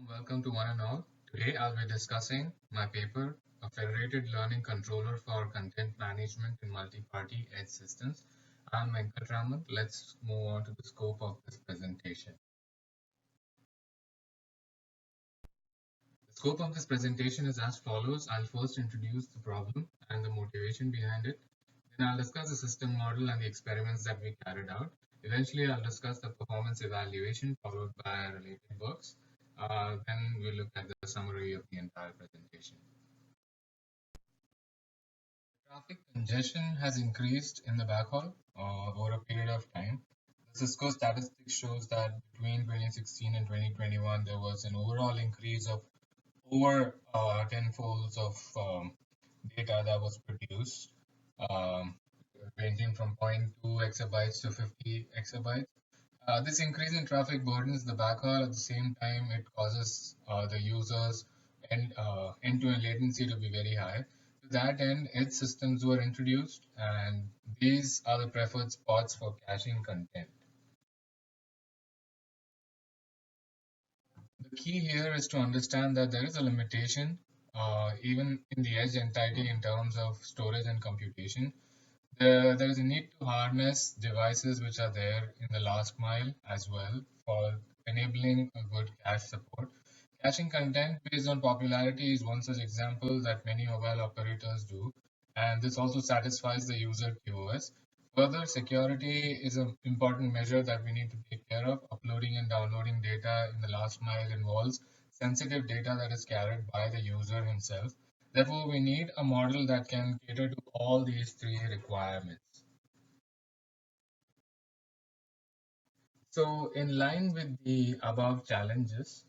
welcome to one and all. Today I'll be discussing my paper, A Federated Learning Controller for Content Management in Multi-Party Edge Systems. I'm Venkat Raman. Let's move on to the scope of this presentation. The scope of this presentation is as follows. I'll first introduce the problem and the motivation behind it. Then I'll discuss the system model and the experiments that we carried out. Eventually, I'll discuss the performance evaluation followed by related works. Then we'll look at the summary of the entire presentation. Traffic congestion has increased in the backhaul over a period of time. The Cisco statistics shows that between 2016 and 2021, there was an overall increase of over 10 folds of data that was produced, um, ranging from zero point 0.2 exabytes to 50 exabytes. This increase in traffic burdens the backhaul. At the same time, it causes the users end-to-end latency to be very high. To that end, edge systems were introduced, and these are the preferred spots for caching content. The key here is to understand that there is a limitation, even in the edge entity, in terms of storage and computation. There is a need to harness devices which are there in the last mile as well for enabling a good cache support. Caching content based on popularity is one such example that many mobile operators do, and this also satisfies the user QoS. Further, security is an important measure that we need to take care of. Uploading and downloading data in the last mile involves sensitive data that is carried by the user himself. Therefore, we need a model that can cater to all these three requirements. So, in line with the above challenges,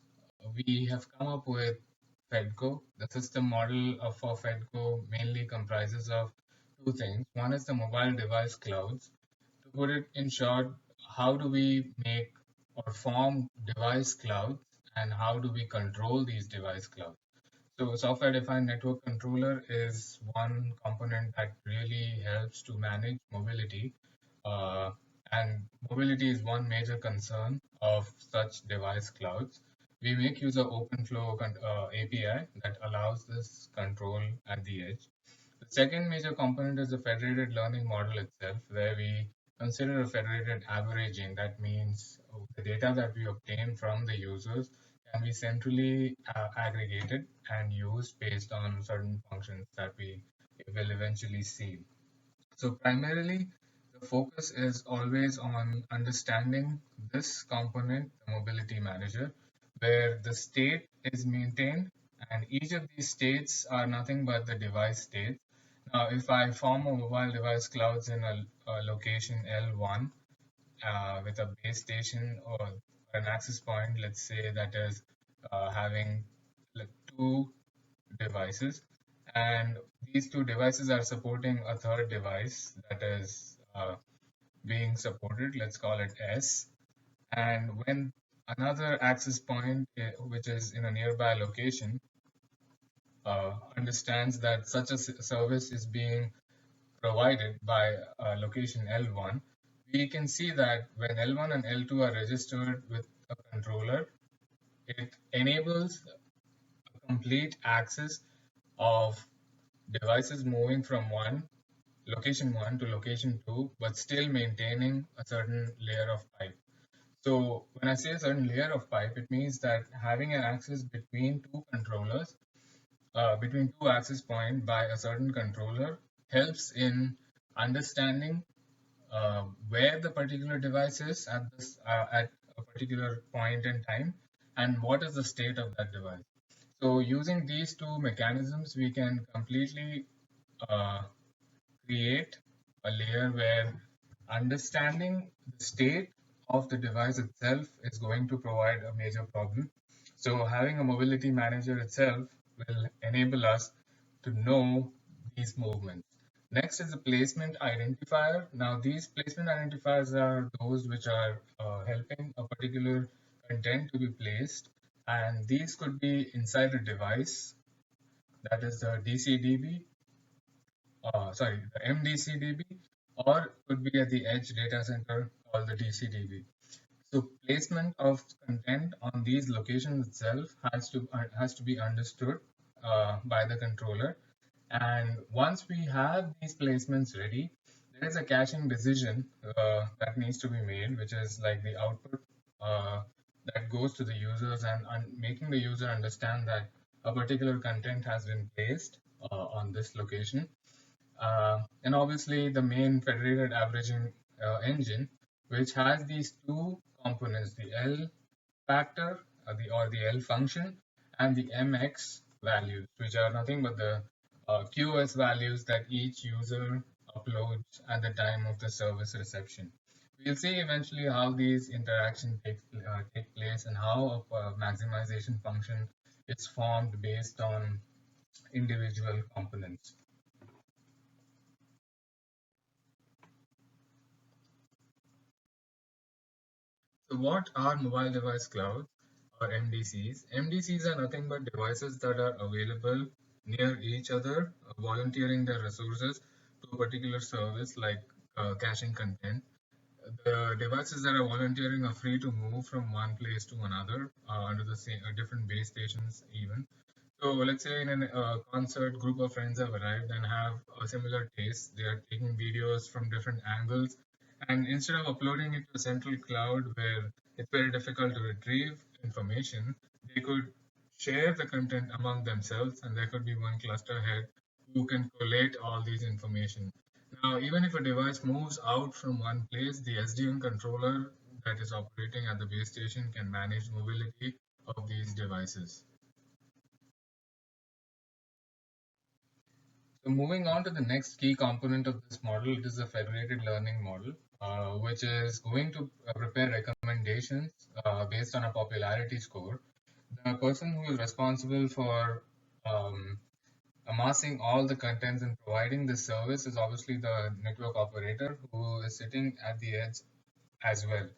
we have come up with Fedco. The system model for Fedco mainly comprises of two things. One is the mobile device clouds. To put it in short, how do we make or form device clouds and how do we control these device clouds? So software-defined network controller is one component that really helps to manage mobility. Uh, and mobility is one major concern of such device clouds. We make use of OpenFlow API that allows this control at the edge. The second major component is the federated learning model itself, where we consider a federated averaging. That means the data that we obtain from the users can be centrally aggregated and used based on certain functions that we will eventually see. So primarily, the focus is always on understanding this component, the mobility manager, where the state is maintained and each of these states are nothing but the device states. Now, if I form a mobile device clouds in a location L1 with a base station or an access point, let's say that is having like two devices, and these two devices are supporting a third device that is being supported, let's call it S. And when another access point, which is in a nearby location, understands that such a service is being provided by location L1, we can see that when L1 and L2 are registered with a controller, it enables a complete access of devices moving from location 1 to location 2, but still maintaining a certain layer of pipe. So when I say a certain layer of pipe, it means that having an access between two controllers, between two access points by a certain controller helps in understanding where the particular device is at a particular point in time and what is the state of that device. So using these two mechanisms, we can completely uh, create a layer where understanding the state of the device itself is going to provide a major problem. So having a mobility manager itself will enable us to know these movements. Next is the placement identifier. Now these placement identifiers are those which are helping a particular content to be placed, and these could be inside a device, that is the DCDB, the MDCDB, or could be at the edge data center called the DCDB. So placement of content on these locations itself has to be understood by the controller. And once we have these placements ready, there is a caching decision that needs to be made, which is like the output uh, that goes to the users and making the user understand that a particular content has been placed on this location. And obviously, the main federated averaging engine, which has these two components, the L factor or the L function and the MX values, which are nothing but the QoS values that each user uploads at the time of the service reception. We'll see eventually how these interactions take place and how a maximization function is formed based on individual components. So what are mobile device clouds or MDCs? MDCs are nothing but devices that are available near each other, volunteering their resources to a particular service like caching content. The devices that are volunteering are free to move from one place to another under the same different base stations even. So let's say in a concert, group of friends have arrived and have a similar taste. They are taking videos from different angles, and instead of uploading it to a central cloud where it's very difficult to retrieve information, they could share the content among themselves, and there could be one cluster head who can collate all these information. Now, even if a device moves out from one place, the SDN controller that is operating at the base station can manage mobility of these devices. So moving on to the next key component of this model, it is a federated learning model, which is going to prepare recommendations based on a popularity score. The person who is responsible for um, amassing all the contents and providing the service is obviously the network operator who is sitting at the edge as well.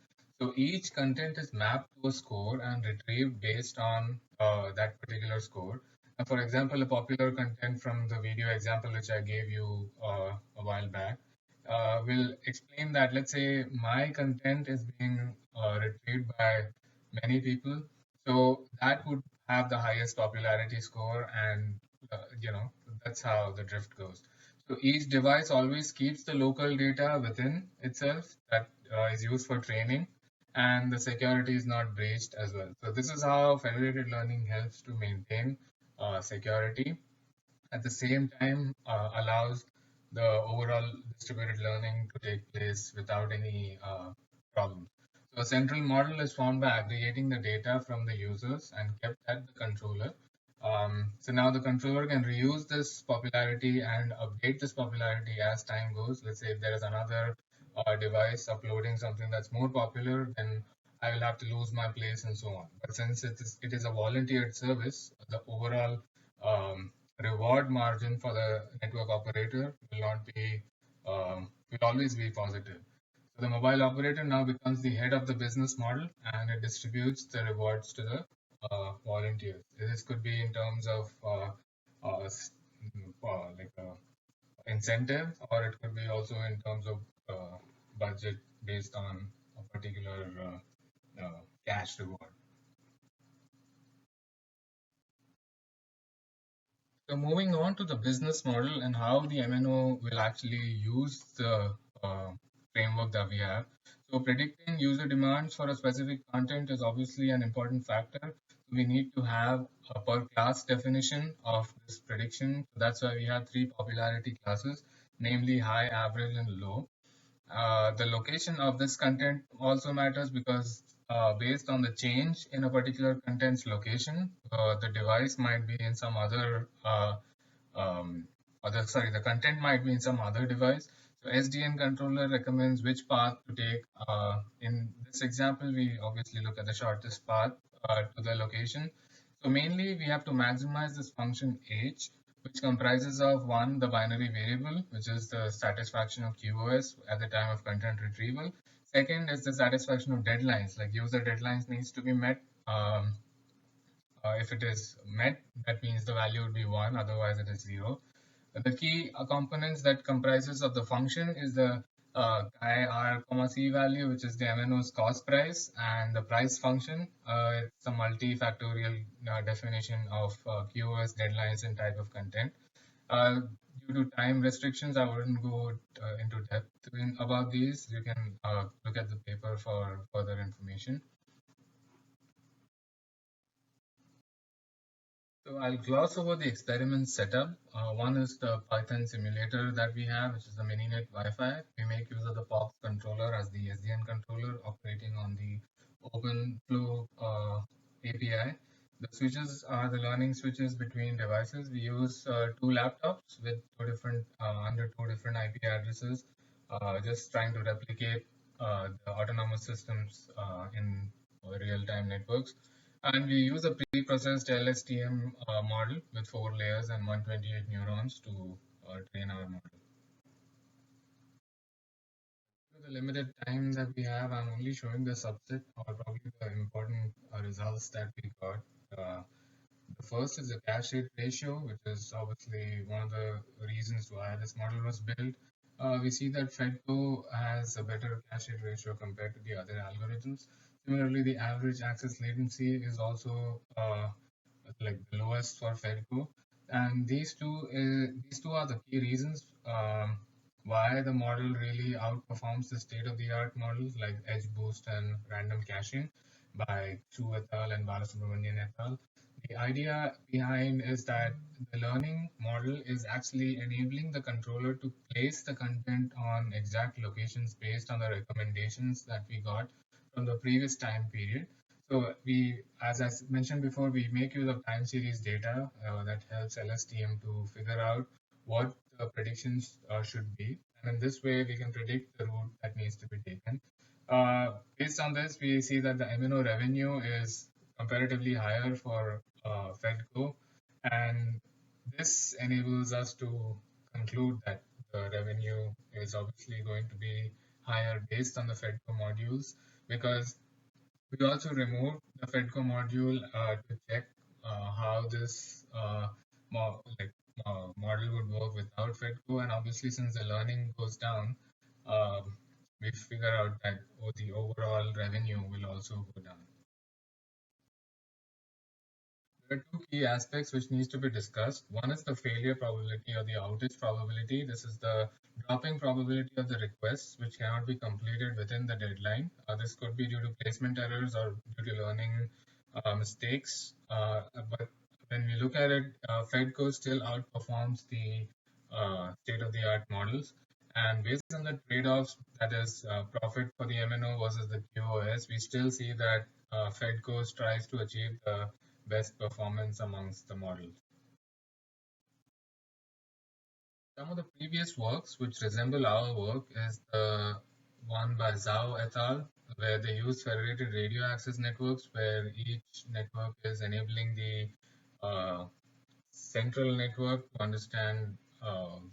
So each content is mapped to a score and retrieved based on that particular score. And for example, a popular content from the video example which I gave you a while back will explain that, let's say my content is being retrieved by many people. So that would have the highest popularity score, and that's how the drift goes. So each device always keeps the local data within itself that is used for training, and the security is not breached as well. So this is how federated learning helps to maintain security. At the same time, allows the overall distributed learning to take place without any problems. So a central model is formed by aggregating the data from the users and kept at the controller. So now the controller can reuse this popularity and update this popularity as time goes. Let's say if there is another device uploading something that's more popular, then I will have to lose my place and so on. But since it is a volunteered service, the overall um, reward margin for the network operator will always be positive. So the mobile operator now becomes the head of the business model, and it distributes the rewards to the volunteers. This could be in terms of like incentive, or it could be also in terms of budget based on a particular cash reward. So moving on to the business model and how the MNO will actually use the framework that we have. So predicting user demands for a specific content is obviously an important factor. We need to have a per class definition of this prediction. That's why we have three popularity classes, namely high, average, and low. The location of this content also matters because based on the change in a particular content's location, the device might be in some um, the content might be in some other device. So SDN controller recommends which path to take. In this example, we obviously look at the shortest path to the location. So mainly we have to maximize this function h, which comprises of one, the binary variable, which is the satisfaction of QoS at the time of content retrieval. Second is the satisfaction of deadlines, like user deadlines needs to be met. If it is met, that means the value would be 1, otherwise it is 0. The key components that comprises of the function is the chi r comma c value, which is the MNO's cost price, and the price function. It's a multifactorial definition of QoS deadlines and type of content. Uh, Due to time restrictions, I wouldn't go into depth about these. You can look at the paper for further information. So I'll gloss over the experiment setup. One is the Python simulator that we have, which is the Mininet Wi-Fi. We make use of the POX controller as the SDN controller operating on the OpenFlow API. The switches are the learning switches between devices. We use two laptops with under two different IP addresses, just trying to replicate the autonomous systems in real-time networks. And we use a pre-processed LSTM model with 4 layers and 128 neurons to train our model. With the limited time that we have, I'm only showing the subset or probably the important results that we got. Uh, the first is the cache rate ratio, which is obviously one of the reasons why this model was built. We see that Fedco has a better cache rate ratio compared to the other algorithms. Similarly, the average access latency is also like the lowest for Fedco, and these two are the key reasons why the model really outperforms the state-of-the-art models like Edge Boost and random caching by Chu et al. And Balasubramanian et al. The idea behind is that the learning model is actually enabling the controller to place the content on exact locations based on the recommendations that we got from the previous time period. So as I mentioned before, we make use of time series data that helps LSTM to figure out what the predictions should be. And in this way, we can predict the route that needs to be taken. Based on this, we see that the MNO revenue is comparatively higher for Fedco, and this enables us to conclude that the revenue is obviously going to be higher based on the Fedco modules, because we also removed the Fedco module to check how this model would work without Fedco, and obviously since the learning goes down, we figure out that the overall revenue will also go down. There are two key aspects which needs to be discussed. One is the failure probability or the outage probability. This is the dropping probability of the requests which cannot be completed within the deadline. This could be due to placement errors or due to learning mistakes. But when we look at it, Fedco still outperforms the state-of-the-art models. And based on the trade-offs, that is profit for the MNO versus the QoS, we still see that Fedco tries to achieve the best performance amongst the models. Some of the previous works which resemble our work is the one by Zhao et al., where they use federated radio access networks, where each network is enabling the central network to understand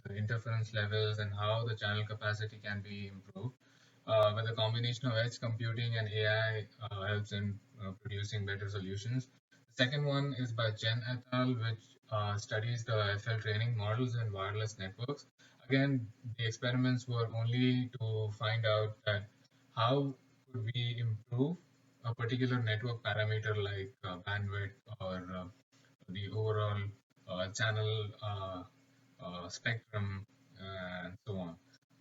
the interference levels and how the channel capacity can be improved. Where the combination of edge computing and AI helps in producing better solutions. The second one is by Chen et al., which studies the FL training models and wireless networks. Again, the experiments were only to find out that how could we improve a particular network parameter like bandwidth or the overall channel spectrum and so on.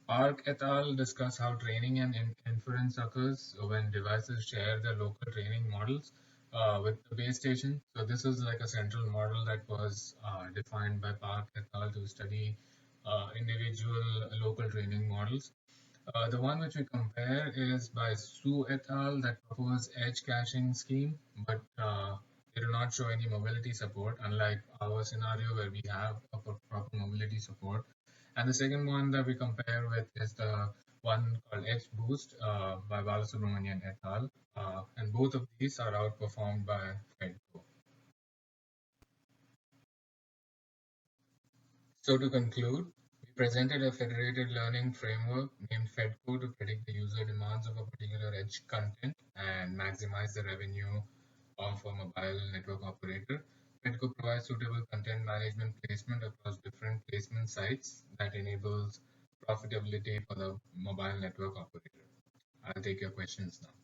Park et al. Discuss how training and inference occurs when devices share their local training models with the base station. So this is like a central model that was defined by Park et al. To study individual local training models. The one which we compare is by Su et al. That propose edge caching scheme, but they do not show any mobility support, unlike our scenario where we have a proper mobility support. And the second one that we compare with is the one called Edge Boost by Balasubramanian et al. And both of these are outperformed by Fedco. So to conclude, we presented a federated learning framework named Fedco to predict the user demands of a particular edge content and maximize the revenue of a mobile network operator. Fedco provides suitable content management placement across different placement sites that enables profitability for the mobile network operator? I'll take your questions now.